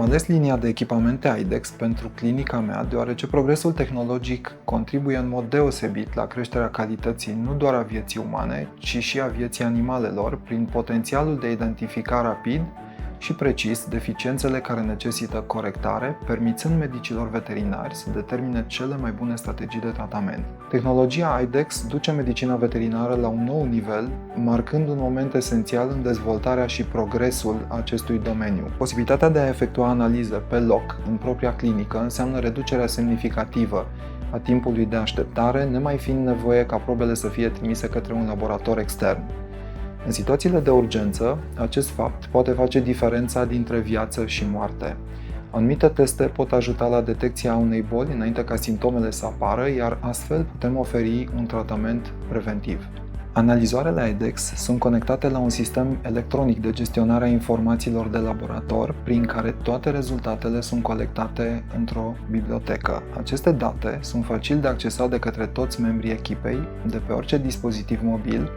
ales linia de echipamente IDEX pentru clinica mea deoarece progresul tehnologic contribuie în mod deosebit la creșterea calității nu doar a vieții umane, ci și a vieții animalelor prin potențialul de a identifica rapid și precis deficiențele care necesită corectare, permițând medicilor veterinari să determine cele mai bune strategii de tratament. Tehnologia IDEX duce medicina veterinară la un nou nivel, marcând un moment esențial în dezvoltarea și progresul acestui domeniu. Posibilitatea de a efectua analize pe loc, în propria clinică, înseamnă reducerea semnificativă a timpului de așteptare, nemai fiind nevoie ca probele să fie trimise către un laborator extern. În situațiile de urgență, acest fapt poate face diferența dintre viață și moarte. Anumite teste pot ajuta la detecția unei boli înainte ca simptomele să apară, iar astfel putem oferi un tratament preventiv. Analizoarele IDEX sunt conectate la un sistem electronic de gestionare a informațiilor de laborator, prin care toate rezultatele sunt colectate într-o bibliotecă. Aceste date sunt facil de accesat de către toți membrii echipei, de pe orice dispozitiv mobil,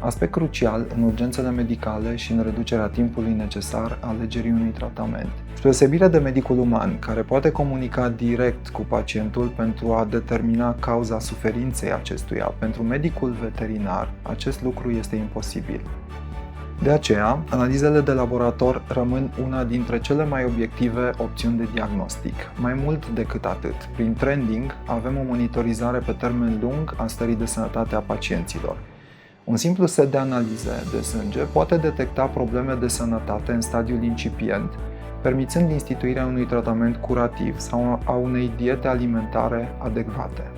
aspect crucial în urgențele medicale și în reducerea timpului necesar alegerii unui tratament. Spre deosebire de medicul uman, care poate comunica direct cu pacientul pentru a determina cauza suferinței acestuia, pentru medicul veterinar acest lucru este imposibil. De aceea, analizele de laborator rămân una dintre cele mai obiective opțiuni de diagnostic. Mai mult decât atât, prin trending avem o monitorizare pe termen lung a stării de sănătate a pacienților. Un simplu set de analize de sânge poate detecta probleme de sănătate în stadiul incipient, permițând instituirea unui tratament curativ sau a unei diete alimentare adecvate.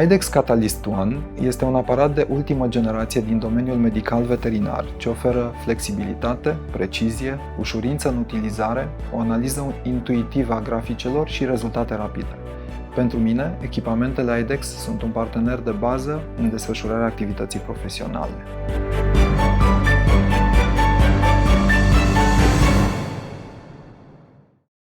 IDEX Catalyst One este un aparat de ultimă generație din domeniul medical veterinar ce oferă flexibilitate, precizie, ușurință în utilizare, o analiză intuitivă a graficelor și rezultate rapide. Pentru mine, echipamentele IDEX sunt un partener de bază în desfășurarea activității profesionale.